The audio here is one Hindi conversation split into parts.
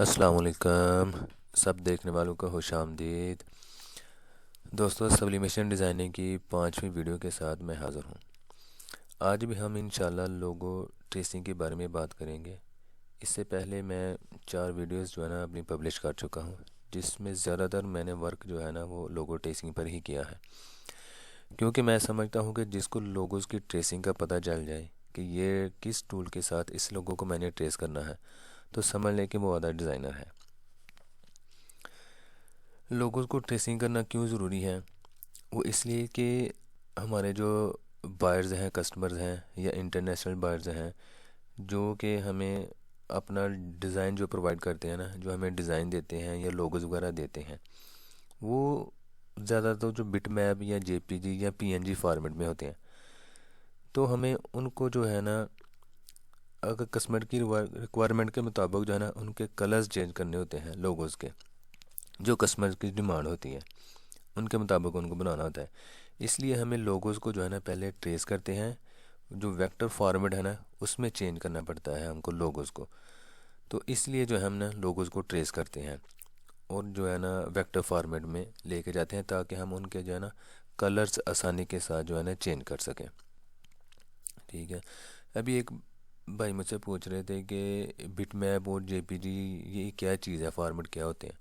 अस्सलाम वालेकुम। सब देखने वालों को खुश आमदीद। दोस्तों, सब्लिमेशन डिज़ाइनिंग की 5वीं वीडियो के साथ मैं हाज़िर हूँ। आज भी हम इंशाल्लाह लोगो ट्रेसिंग के बारे में बात करेंगे। इससे पहले मैं 4 वीडियोस जो है ना अपनी पब्लिश कर चुका हूँ, जिसमें ज़्यादातर मैंने वर्क जो है ना वो लोगो ट्रेसिंग पर ही किया है, क्योंकि मैं समझता हूँ कि जिसको लोगोस की ट्रेसिंग का पता चल जाए कि ये किस टूल के साथ इस लोगो को मैंने ट्रेस करना है, तो समझ लें कि वो आधा डिज़ाइनर है। लोगोस को ट्रेसिंग करना क्यों ज़रूरी है? वो इसलिए कि हमारे जो बायर्स हैं, कस्टमर्स हैं या इंटरनेशनल बायर्स हैं, जो कि हमें अपना डिज़ाइन जो प्रोवाइड करते हैं ना, जो हमें डिज़ाइन देते हैं या लोगोस वगैरह देते हैं, वो ज़्यादातर जो बिट मैप या जेपीजी या पीएनजी फॉर्मेट में होते हैं। तो हमें उनको जो है ना, अगर कस्टमर की रिक्वायरमेंट के मुताबिक जो है ना उनके कलर्स चेंज करने होते हैं लोगोस के, जो कस्टमर की डिमांड होती है उनके मुताबिक उनको बनाना होता है। इसलिए हमें लोगोस को जो है ना पहले ट्रेस करते हैं, जो वेक्टर फॉर्मेट है ना उसमें चेंज करना पड़ता है हमको लोगोस को। तो इसलिए जो है हम ना लोगोस को ट्रेस करते हैं और जो है ना वेक्टर फॉर्मेट में लेके जाते हैं, ताकि हम उनके जो है ना कलर्स आसानी के साथ जो है ना चेंज कर सकें। ठीक है। अभी एक भाई मुझसे पूछ रहे थे कि बिट मैप और जेपीजी ये क्या चीज़ है, फॉर्मेट क्या होते हैं।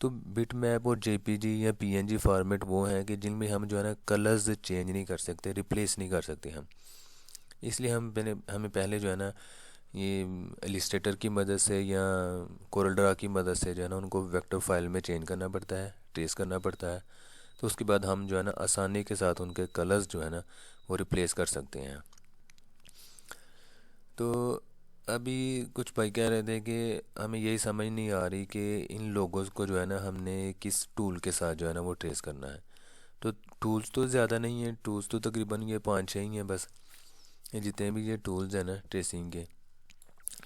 तो बिट मैप और जेपीजी या पीएनजी फॉर्मेट वो हैं कि जिनमें हम जो है ना कलर्स चेंज नहीं कर सकते, रिप्लेस नहीं कर सकते हम। इसलिए हमें पहले जो है ना ये इलिस्ट्रेटर की मदद से या कोरल ड्रा की मदद से जो है ना उनको वेक्टर फाइल में चेंज करना पड़ता है, ट्रेस करना पड़ता है। तो उसके बाद हम जो है ना आसानी के साथ उनके कलर्स जो है ना वो रिप्लेस कर सकते हैं। तो अभी कुछ भाई कह रहे थे कि हमें यही समझ नहीं आ रही कि इन लोगों को जो है ना हमने किस टूल के साथ जो है ना वो ट्रेस करना है। तो टूल्स तो ज़्यादा नहीं है, टूल्स तो तकरीबन ये 5-6 ही हैं बस। ये जितने भी ये टूल्स हैं ना ट्रेसिंग के,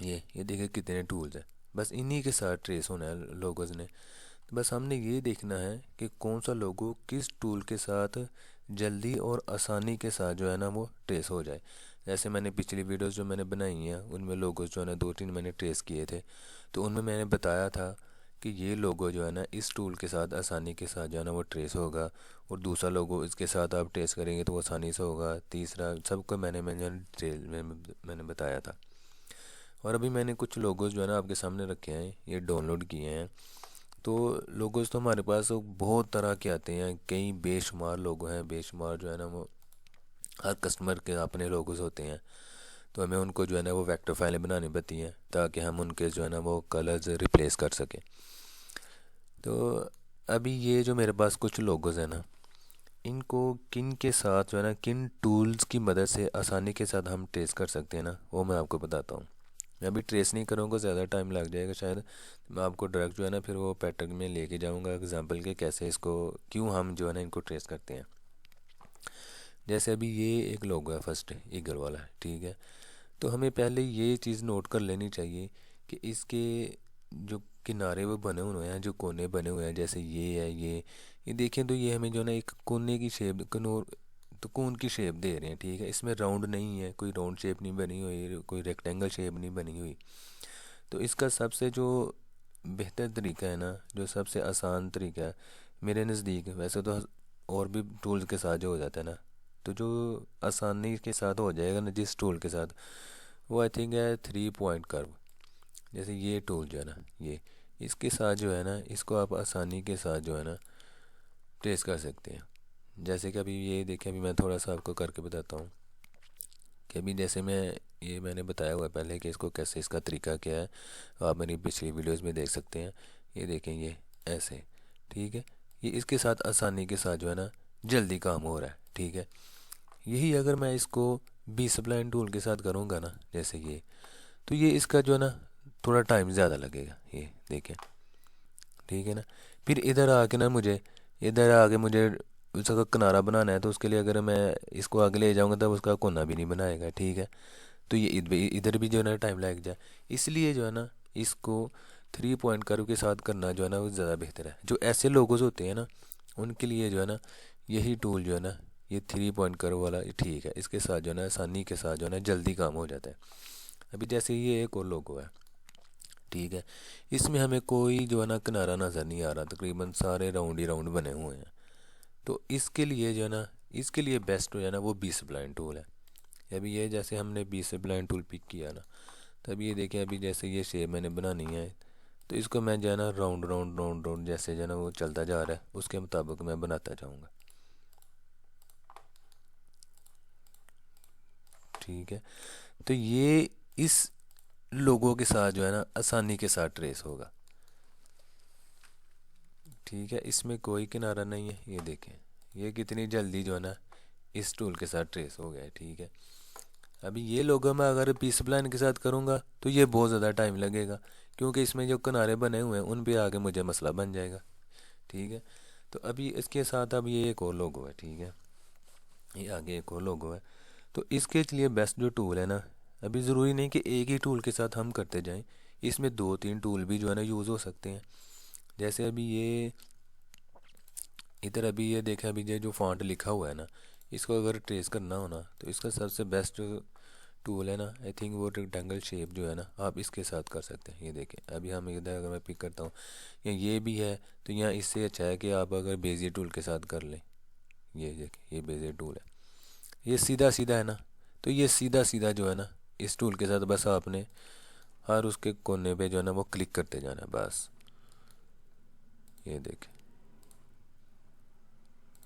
ये देखिए कितने टूल्स हैं। बस इन्हीं के साथ ट्रेस होना है लोगोस ने। तो बस हमने ये देखना है कि कौन सा लोगो किस टूल के साथ जल्दी और आसानी के साथ जो है ना वो ट्रेस हो जाए। जैसे मैंने पिछली वीडियोस जो मैंने बनाई हैं उनमें लोगोस जो है ना 2-3 मैंने ट्रेस किए थे। तो उनमें मैंने बताया था कि ये लोगो जो है ना इस टूल के साथ आसानी के साथ जो है ना वो ट्रेस होगा, और दूसरा लोगो इसके साथ आप ट्रेस करेंगे तो वो आसानी से होगा, तीसरा सबको मैंने डिटेल में मैंने बताया था। और अभी मैंने कुछ लोगोस जो है ना आपके सामने रखे हैं, ये डाउनलोड किए हैं। तो लोगोस तो हमारे पास बहुत तरह के आते हैं, कई बेशुमार लोगो हैं, बेशुमार जो है ना वो हर कस्टमर के अपने लोगोस होते हैं। तो हमें उनको जो है ना वो वेक्टर फाइलें बनानी पड़ती हैं, ताकि हम उनके जो है ना वो कलर्स रिप्लेस कर सकें। तो अभी ये जो मेरे पास कुछ लोगोस हैं ना, इनको किन के साथ जो है ना किन टूल्स की मदद से आसानी के साथ हम ट्रेस कर सकते हैं ना, वो मैं आपको बताता हूँ। मैं अभी ट्रेस नहीं करूँगा, ज़्यादा टाइम लग जाएगा शायद। मैं आपको डायरेक्ट जो है ना फिर वो पैटर्न में लेके जाऊँगा एग्जांपल के, कैसे इसको क्यों हम जो है ना इनको ट्रेस करते हैं। जैसे अभी ये एक लोगो है, फर्स्ट ईगल वाला, ठीक है। तो हमें पहले ये चीज़ नोट कर लेनी चाहिए कि इसके जो किनारे वो बने हुए हैं, जो कोने बने हुए हैं, जैसे ये है ये देखें तो ये हमें जो है ना एक कोने की शेप, कनोर तो कोन की शेप दे रहे हैं, ठीक है। इसमें राउंड नहीं है, कोई राउंड शेप नहीं बनी हुई, कोई रेक्टेंगल शेप नहीं बनी हुई। तो इसका सबसे जो बेहतर तरीका है ना, जो सबसे आसान तरीका है मेरे नज़दीक, वैसे तो और भी टूल्स के साथ जो हो जाता है ना, तो जो आसानी के साथ हो जाएगा ना जिस टूल के साथ, वो आई थिंक है 3 पॉइंट कर्व। जैसे ये टूल जो है ना, ये इसके साथ जो है ना इसको आप आसानी के साथ जो है ना ट्रेस कर सकते हैं। जैसे कि अभी ये देखें, अभी मैं थोड़ा सा आपको करके बताता हूँ कि अभी जैसे मैंने बताया हुआ है पहले कि इसको कैसे, इसका तरीका क्या है, आप मेरी पिछली वीडियोस में देख सकते हैं। ये देखें, ये ऐसे, ठीक है। ये इसके साथ आसानी के साथ जो है ना जल्दी काम हो रहा है, ठीक है। यही अगर मैं इसको बी सप्लाइन टूल के साथ करूँगा ना, जैसे ये, तो ये इसका जो है ना थोड़ा टाइम ज़्यादा लगेगा, ये देखें, ठीक है ना। फिर इधर आके मुझे उसका किनारा बनाना है, तो उसके लिए अगर मैं इसको आगे ले जाऊंगा तब उसका कोना भी नहीं बनाएगा, ठीक है। तो ये इधर भी जो है ना टाइम लग जाए। इसलिए जो है ना इसको 3 पॉइंट कर्व के साथ करना जो है ना वो ज़्यादा बेहतर है। जो ऐसे लोगोस होते हैं ना उनके लिए जो है ना यही टूल जो है ना, ये 3 पॉइंट कर्व वाला ये ठीक है। इसके साथ जो है ना आसानी के साथ जो है ना जल्दी काम हो जाता है। अभी जैसे ये एक और लोगो है, ठीक है। इसमें हमें कोई जो है ना किनारा नज़र नहीं आ रहा, तकरीबन सारे राउंड ही राउंड बने हुए हैं। तो इसके लिए जो है ना, इसके लिए बेस्ट जो है ना वो बी स्प्लाइन टूल है। अभी ये जैसे हमने बी स्प्लाइन टूल पिक किया ना, तब ये देखें अभी जैसे ये शेप मैंने बनानी है, तो इसको मैं जो है ना राउंड राउंड राउंड राउंड जैसे जो है ना वो चलता जा रहा है उसके मुताबिक मैं बनाता जाऊँगा। ठीक है। तो ये इस लोगों के साथ जो है ना आसानी के साथ ट्रेस होगा। ठीक है, इसमें कोई किनारा नहीं है, ये देखें ये कितनी जल्दी जो है ना इस टूल के साथ ट्रेस हो गया है। ठीक है। अभी ये लोगों मैं अगर पी स्प्लाइन के साथ करूँगा तो ये बहुत ज़्यादा टाइम लगेगा, क्योंकि इसमें जो किनारे बने हुए हैं उन पे आगे मुझे मसला बन जाएगा। ठीक है। तो अभी इसके साथ अब ये एक और लोगो है। ठीक है, ये आगे एक और लोगो है। तो इसके लिए बेस्ट जो टूल है ना, अभी ज़रूरी नहीं कि एक ही टूल के साथ हम करते जाएं, इसमें दो तीन टूल भी जो है ना यूज़ हो सकते हैं। जैसे अभी ये इधर अभी ये देखें, अभी ये जो फॉन्ट लिखा हुआ है ना, इसको अगर ट्रेस करना हो ना तो इसका सबसे बेस्ट टूल है ना, आई थिंक वो रेक्टेंगल शेप जो है ना आप इसके साथ कर सकते हैं। ये देखें अभी हम इधर अगर मैं पिक करता हूँ या ये भी है, तो यहाँ इससे अच्छा है कि आप अगर बेजियर टूल के साथ कर लें। ये देखें ये बेजियर टूल है, ये सीधा सीधा है ना, तो ये सीधा सीधा जो है ना इस टूल के साथ बस आपने हर उसके कोने पे जो है ना वो क्लिक करते जाना है बस। ये देखें,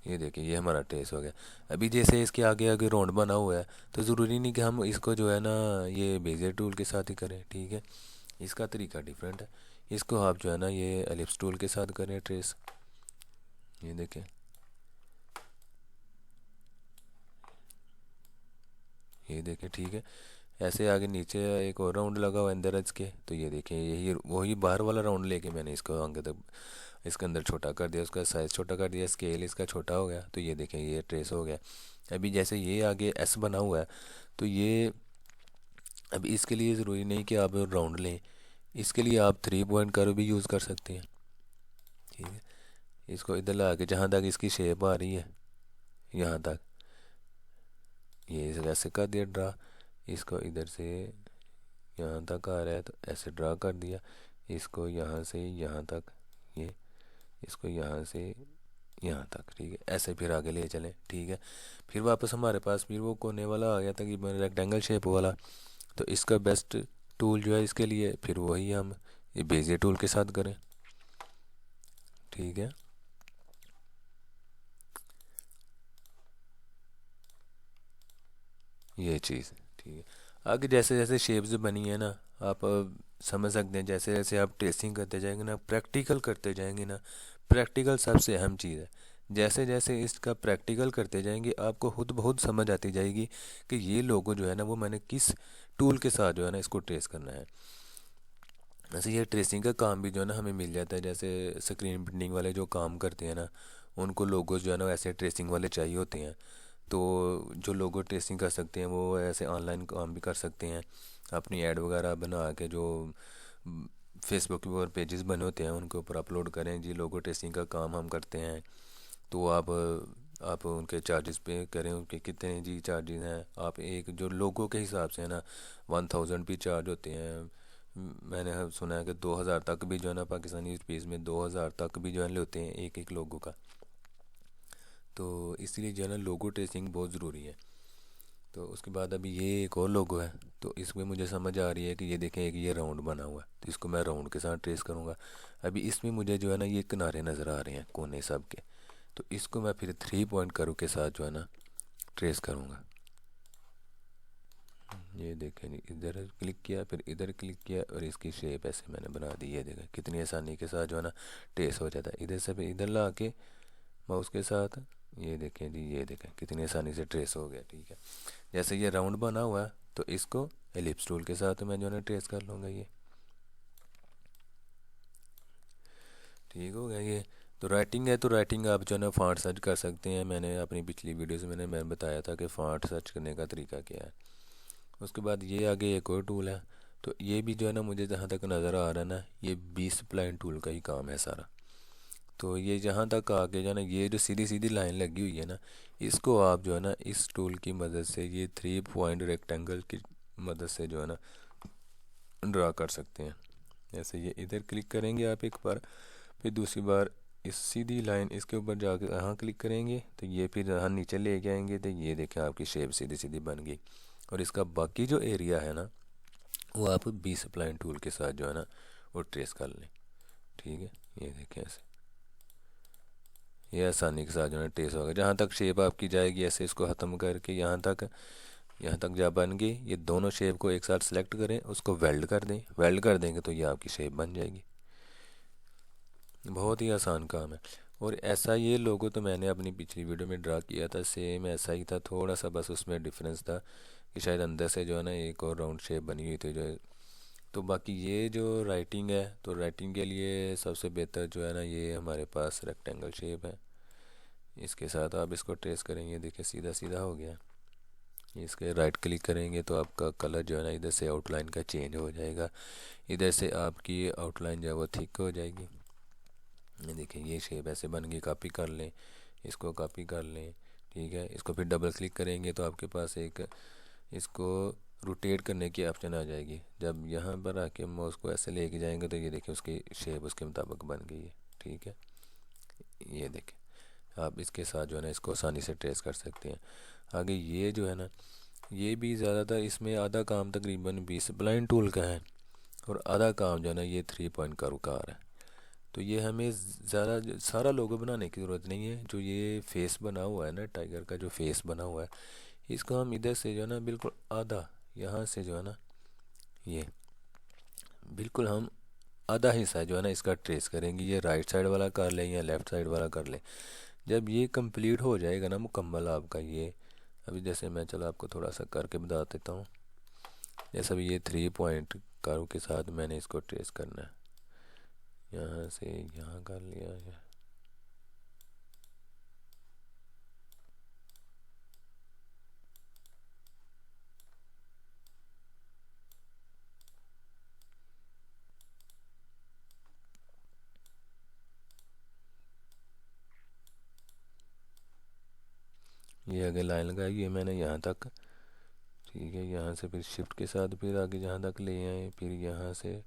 ये देखिए ये हमारा ट्रेस हो गया। अभी जैसे इसके आगे आगे राउंड बना हुआ है, तो ज़रूरी नहीं कि हम इसको जो है ना ये बेजियर टूल के साथ ही करें। ठीक है, इसका तरीका डिफरेंट है। इसको आप जो है ना ये एलिप्स टूल के साथ करें ट्रेस। ये देखें, ये देखें। ठीक है, ऐसे आगे नीचे एक और राउंड लगा हुआ है अंदर इसके, तो ये देखें यही वही बाहर वाला राउंड लेके मैंने इसको आगे तक इसके अंदर छोटा कर दिया, उसका साइज़ छोटा कर दिया, स्केल इसका छोटा हो गया, तो ये देखें ये ट्रेस हो गया। अभी जैसे ये आगे एस बना हुआ है, तो ये अब इसके लिए ज़रूरी नहीं कि आप राउंड लें, इसके लिए आप 3 पॉइंट कर्व भी यूज़ कर सकते हैं। ठीक है, इसको इधर ला के जहाँ तक इसकी शेप आ रही है यहाँ तक ये ऐसे कर दिया ड्रा, इसको इधर से यहाँ तक आ रहा है तो ऐसे ड्रा कर दिया, इसको यहाँ से यहाँ तक, ये इसको यहाँ से यहाँ तक। ठीक है, ऐसे फिर आगे ले चलें। ठीक है, फिर वापस हमारे पास फिर वो कोने वाला आ गया था कि रेक्टेंगल शेप वाला, तो इसका बेस्ट टूल जो है इसके लिए फिर वही हम ये बेजियर टूल के साथ करें। ठीक है, ये चीज़। ठीक है, आगे जैसे जैसे शेप्स बनी है ना, आप समझ सकते हैं जैसे जैसे आप ट्रेसिंग करते जाएंगे ना, प्रैक्टिकल करते जाएंगे ना, प्रैक्टिकल सबसे अहम चीज़ है। जैसे जैसे इसका प्रैक्टिकल करते जाएंगे आपको खुद बहुत समझ आती जाएगी कि ये लोगो जो है ना वो मैंने किस टूल के साथ जो है ना इसको ट्रेस करना है। वैसे ये ट्रेसिंग का काम भी जो है ना हमें मिल जाता है, जैसे स्क्रीन प्रिंटिंग वाले जो काम करते हैं ना, उनको लोगोस जो है ना ऐसे ट्रेसिंग वाले चाहिए होते हैं। तो जो लोगो ट्रेसिंग कर सकते हैं वो ऐसे ऑनलाइन काम भी कर सकते हैं, अपनी ऐड वगैरह बना के जो फेसबुक के ऊपर पेजेस बने होते हैं उनके ऊपर अपलोड करें जी लोगो ट्रेसिंग का काम हम करते हैं। तो आप उनके चार्जेस पे करें, उनके कितने जी चार्जेस हैं, आप एक जो लोगों के हिसाब से है ना 1000 भी चार्ज होते हैं। मैंने सुना है कि 2000 तक भी जो है ना पाकिस्तानी रुपीज़ में 2000 तक भी जो है लेते हैं एक एक लोगों का। तो इसलिए जो है ना लोगो ट्रेसिंग बहुत ज़रूरी है। तो उसके बाद अभी ये एक और लोगो है, तो इसमें मुझे समझ आ रही है कि ये देखें एक ये राउंड बना हुआ है, तो इसको मैं राउंड के साथ ट्रेस करूँगा। अभी इसमें मुझे जो है ना ये किनारे नज़र आ रहे हैं कोने सब के, तो इसको मैं फिर 3 पॉइंट कर्व के साथ जो है ना ट्रेस करूँगा। ये देखें नहीं, इधर क्लिक किया फिर इधर क्लिक किया और इसकी शेप ऐसे मैंने बना दी। ये देखें कितनी आसानी के साथ जो है ना ट्रेस हो जाता है, इधर से फिर इधर ला के माउस के साथ। ये देखें जी, ये देखें कितनी आसानी से ट्रेस हो गया। ठीक है, जैसे ये राउंड बना हुआ है तो इसको एलिप्स टूल के साथ मैं जो है ना ट्रेस कर लूँगा। ये ठीक हो गया। ये तो राइटिंग है, तो राइटिंग आप जो है ना फ़ॉन्ट सर्च कर सकते हैं। मैंने अपनी पिछली वीडियो से मैं बताया था कि फ़ॉन्ट सर्च करने का तरीका क्या है। उसके बाद ये आगे एक और टूल है, तो ये भी जो है ना मुझे जहाँ तक नज़र आ रहा है ना ये बी स्प्लाइन टूल का ही काम है सारा। तो ये जहाँ तक आगे जो है ना ये जो सीधी सीधी लाइन लगी हुई है ना, इसको आप जो है ना इस टूल की मदद से ये 3 पॉइंट रेक्टेंगल की मदद से जो है ना ड्रा कर सकते हैं। ऐसे ये इधर क्लिक करेंगे आप एक बार, फिर दूसरी बार इस सीधी लाइन इसके ऊपर जाकर यहाँ क्लिक करेंगे तो ये फिर यहाँ नीचे लेके आएंगे तो ये देखें आपकी शेप सीधी सीधी बन गई। और इसका बाकी जो एरिया है ना वो आप बी स्प्लाइन टूल के साथ जो है ना वो ट्रेस कर लें। ठीक है, ये देखें ऐसे ये आसानी के साथ जो है ट्रेस होगा। जहाँ तक शेप आपकी जाएगी ऐसे इसको ख़त्म करके यहाँ तक जब बन गई, ये दोनों शेप को एक साथ सेलेक्ट करें, उसको वेल्ड कर दें। वेल्ड कर देंगे तो ये आपकी शेप बन जाएगी। बहुत ही आसान काम है। और ऐसा ये लोगो तो मैंने अपनी पिछली वीडियो में ड्रा किया था, सेम ऐसा ही था, थोड़ा सा बस उसमें डिफरेंस था कि शायद अंदर से जो है ना एक और राउंड शेप बनी हुई थी जो है। तो बाकी ये जो राइटिंग है, तो राइटिंग के लिए सबसे बेहतर जो है ना ये हमारे पास रेक्टेंगल शेप है। इसके साथ आप इसको ट्रेस करेंगे, देखिए सीधा सीधा हो गया। इसके राइट क्लिक करेंगे तो आपका कलर जो है ना इधर से आउटलाइन का चेंज हो जाएगा, इधर से आपकी आउटलाइन जो है वो थिक हो जाएगी। ये देखिए ये शेप ऐसे बन गई। कॉपी कर लें, इसको कॉपी कर लें। ठीक है, इसको फिर डबल क्लिक करेंगे तो आपके पास एक इसको रोटेट करने की ऑप्शन आ जाएगी। जब यहाँ पर आके माउस को ऐसे लेके जाएंगे तो ये देखिए उसकी शेप उसके मुताबिक बन गई है। ठीक है, ये देखें आप इसके साथ जो है ना इसको आसानी से ट्रेस कर सकते हैं। आगे ये जो है ना ये भी ज़्यादातर इसमें आधा काम तकरीबन 20 ब्लाइंड टूल का है और आधा काम जो है ना ये 3 पॉइंट का रुकार है। तो ये हमें ज़्यादा सारा लोगो बनाने की ज़रूरत नहीं है। जो ये फेस बना हुआ है ना टाइगर का जो फेस बना हुआ है, इसको हम इधर से जो है ना बिल्कुल आधा, यहाँ से जो है ना ये बिल्कुल हम आधा हिस्सा जो है ना इसका ट्रेस करेंगे। ये राइट साइड वाला कर लें या लेफ़्ट साइड वाला कर लें। जब ये कंप्लीट हो जाएगा ना मुकम्मल आपका ये, अभी जैसे मैं चलो आपको थोड़ा सा करके बता देता हूँ। जैसे अभी ये 3 पॉइंट कारों के साथ मैंने इसको ट्रेस करना है, यहाँ से यहाँ कर लिया है। ये आगे लाइन लगाई है मैंने यहाँ तक। ठीक है, यहाँ से फिर शिफ्ट के साथ फिर आगे जहाँ तक ले आए, फिर यहाँ से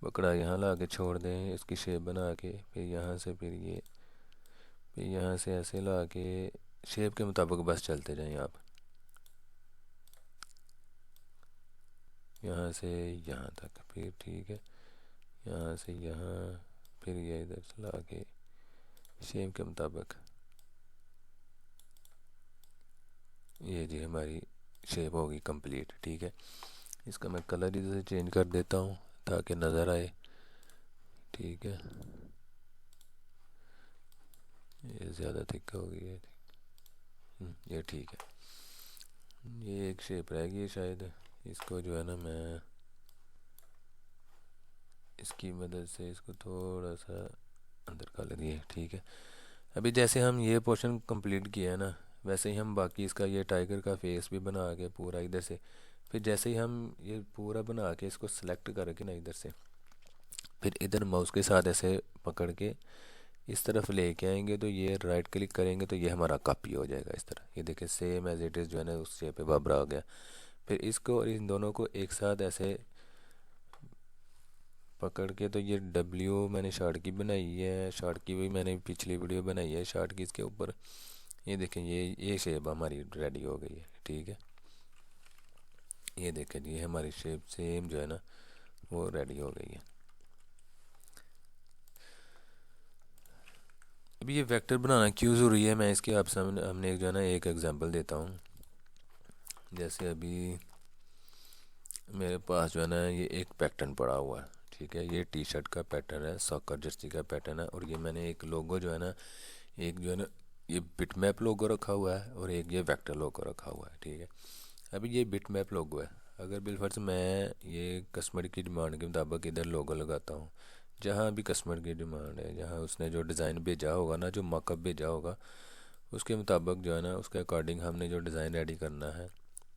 बकरा यहाँ ला के छोड़ दें इसकी शेप बना के, फिर यहाँ से फिर यहाँ से ऐसे ला के शेप के मुताबिक बस चलते जाएं आप। यहाँ से यहाँ तक फिर ठीक है, यहाँ से यहाँ, फिर ये इधर से ला के शेप के मुताबिक। ये जी हमारी शेप होगी कंप्लीट। ठीक है, इसका मैं कलर इधर से चेंज कर देता हूँ ताकि नज़र आए। ठीक है, ये ज़्यादा थिक हो गई है। ये ठीक है, ये एक शेप रह गई है शायद। इसको जो है ना मैं इसकी मदद से इसको थोड़ा सा अंदर कर दिए। ठीक है, अभी जैसे हम ये पोर्शन कंप्लीट किया है ना, वैसे ही हम बाकी इसका ये टाइगर का फेस भी बना के पूरा इधर से, फिर जैसे ही हम ये पूरा बना के इसको सेलेक्ट करके ना इधर से, फिर इधर माउस के साथ ऐसे पकड़ के इस तरफ लेके आएंगे तो ये राइट क्लिक करेंगे तो ये हमारा कॉपी हो जाएगा इस तरह। ये देखिए सेम एज इट इज़ जो है ना उस शेप पे बबरा हो गया। फिर इसको और इन दोनों को एक साथ ऐसे पकड़ के, तो ये डब्ल्यू मैंने शार्ट की बनाई है, शार्ट की भी मैंने पिछली वीडियो बनाई है शार्ट की इसके ऊपर। ये देखें ये शेप हमारी रेडी हो गई है। ठीक है, ये देखें ये हमारी शेप सेम जो है ना वो रेडी हो गई है। अभी ये वेक्टर बनाना क्यों ज़रूरी है मैं इसके आप सामने हमने एक जो है ना एक एग्जांपल देता हूँ। जैसे अभी मेरे पास जो है ना ये एक पैटर्न पड़ा हुआ है। ठीक है, ये टी शर्ट का पैटर्न है, सॉकर जर्सी का पैटर्न है, और ये मैंने एक लोगो जो है ना एक जो है ना ये बिटमैप लोगो रखा हुआ है और एक ये वेक्टर लोगो रखा हुआ है। ठीक है, अभी ये बिटमैप लोगो है। अगर बिलफर्ज मैं ये कस्टमर की डिमांड के मुताबिक इधर लोगो लगाता हूँ, जहाँ भी कस्टमर की डिमांड है, जहाँ उसने जो डिज़ाइन भेजा होगा ना, जो मॉकअप भेजा होगा, उसके मुताबिक जो है ना उसके अकॉर्डिंग हमने जो डिज़ाइन रेडी करना है।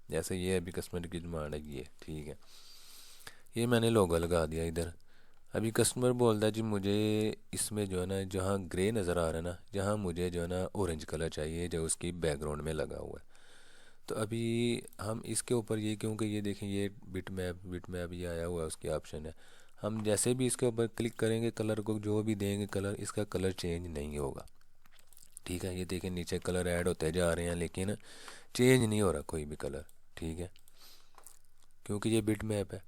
जैसे ये अभी कस्टमर की डिमांड है ये। ठीक है, ये मैंने लोगो लगा दिया इधर। अभी कस्टमर बोलता है जी मुझे इसमें जो है ना जहाँ ग्रे नज़र आ रहा है ना, जहाँ मुझे जो है ना ऑरेंज कलर चाहिए जो उसकी बैकग्राउंड में लगा हुआ है। तो अभी हम इसके ऊपर ये क्योंकि ये देखें ये बिट मैप ये आया हुआ है उसकी ऑप्शन है। हम जैसे भी इसके ऊपर क्लिक करेंगे कलर को जो भी देंगे कलर, इसका कलर चेंज नहीं होगा। ठीक है, ये देखें नीचे कलर ऐड होते जा रहे हैं लेकिन चेंज नहीं हो रहा कोई भी कलर। ठीक है, क्योंकि ये बिट मैप है।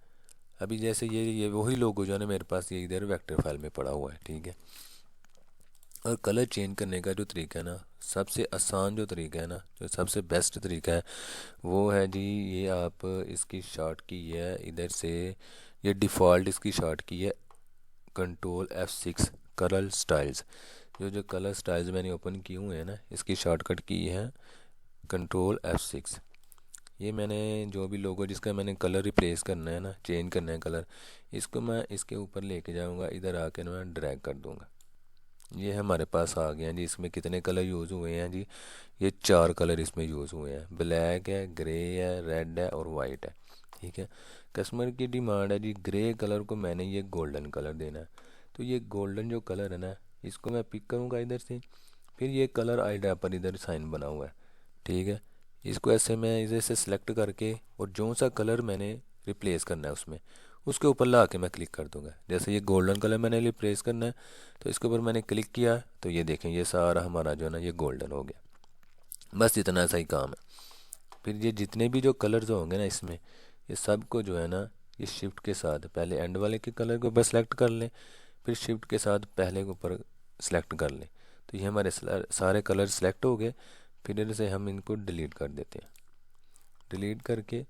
अभी जैसे ये वही लोगो जो है ना मेरे पास ये इधर वेक्टर फाइल में पड़ा हुआ है। ठीक है, और कलर चेंज करने का जो तरीका है ना, सबसे आसान जो तरीका है ना, जो सबसे बेस्ट तरीका है वो है जी, ये आप इसकी शॉर्ट की है इधर से, ये डिफ़ॉल्ट इसकी शॉर्ट की है कंट्रोल F6 कलर स्टाइल्स। जो कलर स्टाइल्स मैंने ओपन किए हुए हैं ना, इसकी शॉर्टकट की है कंट्रोल F6। ये मैंने जो भी लोगो जिसका मैंने कलर रिप्लेस करना है ना, चेंज करना है कलर, इसको मैं इसके ऊपर लेके जाऊंगा, इधर आके ना मैं ड्रैग कर दूंगा। ये हमारे पास आ गया जी। इसमें कितने कलर यूज़ हुए हैं जी, ये 4 कलर इसमें यूज़ हुए हैं, ब्लैक है, ग्रे है, रेड है और वाइट है। ठीक है, कस्टमर की डिमांड है जी ग्रे कलर को मैंने ये गोल्डन कलर देना है। तो ये गोल्डन जो कलर है ना, इसको मैं पिक करूँगा इधर से, फिर ये कलर आइडा पर इधर साइन बना हुआ है। ठीक है, इसको ऐसे मैं इधर से सिलेक्ट करके और जो सा कलर मैंने रिप्लेस करना है उसमें, उसके ऊपर ला के मैं क्लिक कर दूंगा। जैसे ये गोल्डन कलर मैंने रिप्लेस करना है, तो इसके ऊपर मैंने क्लिक किया तो ये देखें ये सारा हमारा जो है ना ये गोल्डन हो गया। बस इतना सा ही काम है। फिर ये जितने भी जो कलर्स होंगे ना इसमें, ये सब को जो है ना, ये शिफ्ट के साथ पहले एंड वाले के कलर के ऊपर सेलेक्ट कर लें, फिर शिफ्ट के साथ पहले के ऊपर सेलेक्ट कर लें। तो ये हमारे सारे कलर सेलेक्ट हो गए। फिर इधर से हम इनको डिलीट कर देते हैं। डिलीट करके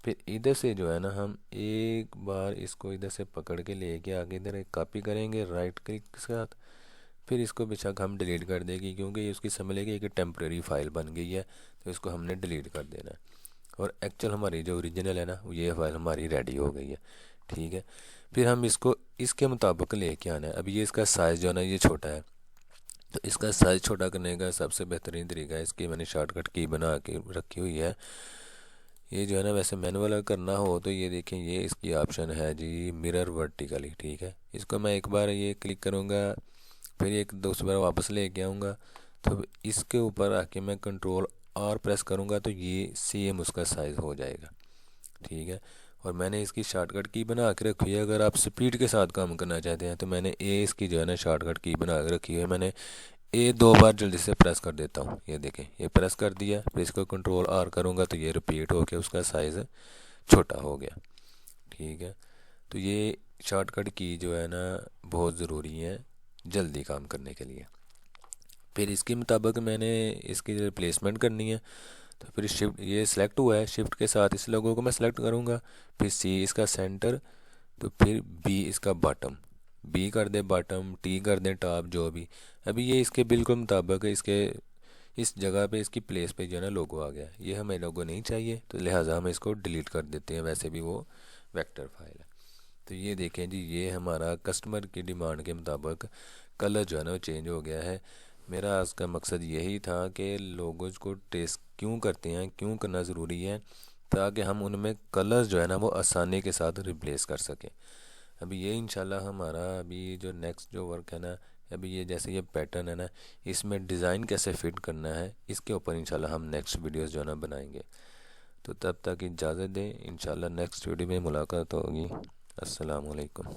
फिर इधर से जो है ना, हम एक बार इसको इधर से पकड़ के लेके आगे इधर एक कॉपी करेंगे राइट क्लिक के साथ। फिर इसको बेशक हम डिलीट कर देंगे क्योंकि ये उसकी समझ लेगी कि टेम्प्रेरी फाइल बन गई है, तो इसको हमने डिलीट कर देना है। और एक्चुअल हमारी जो ओरिजिनल है ना, ये फाइल हमारी रेडी हो गई है। ठीक है, फिर हम इसको इसके मुताबिक लेके आना है। अभी ये इसका साइज़ जो है ना ये छोटा है, तो इसका साइज़ छोटा करने का सबसे बेहतरीन तरीका है, इसकी मैंने शॉर्टकट की बना के रखी हुई है। ये जो है ना, वैसे मैनुअल करना हो तो ये देखें, ये इसकी ऑप्शन है जी मिरर वर्टिकली। ठीक है, इसको मैं एक बार ये क्लिक करूँगा, फिर एक दूसरी बार वापस लेके आऊँगा, तो इसके ऊपर आके मैं कंट्रोल R प्रेस करूँगा तो ये सेम उसका साइज़ हो जाएगा। ठीक है, और मैंने इसकी शॉर्टकट की बना के रखी है। अगर आप स्पीड के साथ काम करना चाहते हैं तो मैंने ए इसकी जो है ना शॉर्टकट की बना के रखी है। मैंने ए 2 बार जल्दी से प्रेस कर देता हूँ, ये देखें ये प्रेस कर दिया, फिर इसको कंट्रोल R करूँगा तो ये रिपीट होके उसका साइज़ छोटा हो गया। ठीक है, तो ये शॉर्टकट की जो है ना बहुत ज़रूरी है जल्दी काम करने के लिए। फिर इसके मुताबिक मैंने इसकी रिप्लेसमेंट करनी है, तो फिर शिफ्ट ये सिलेक्ट हुआ है, शिफ्ट के साथ इस लोगों को मैं सेलेक्ट करूँगा, फिर सी इसका सेंटर, तो फिर बी इसका बॉटम, बी कर दे बॉटम, टी कर दे टॉप, जो भी। अभी ये इसके बिल्कुल मुताबिक इसके इस जगह पे इसकी प्लेस पे जो है ना लोगो आ गया। ये हमें लोगो नहीं चाहिए तो लिहाजा हम इसको डिलीट कर देते हैं, वैसे भी वो वेक्टर फाइल है। तो ये देखें जी, ये हमारा कस्टमर की डिमांड के मुताबिक कलर जो है ना वो चेंज हो गया है। मेरा आज का मकसद यही था कि लोगोज को ट्रेस क्यों करते हैं, क्यों करना ज़रूरी है, ताकि हम उनमें कलर्स जो है ना वो आसानी के साथ रिप्लेस कर सकें। अभी ये इंशाल्लाह हमारा अभी जो नेक्स्ट जो वर्क है ना, अभी ये जैसे ये पैटर्न है ना, इसमें डिज़ाइन कैसे फिट करना है, इसके ऊपर इंशाल्लाह हम नेक्स्ट वीडियोस जो है ना बनाएंगे। तो तब तक इजाज़त दें, इंशाल्लाह नेक्स्ट वीडियो में मुलाकात होगी। अस्सलाम वालेकुम।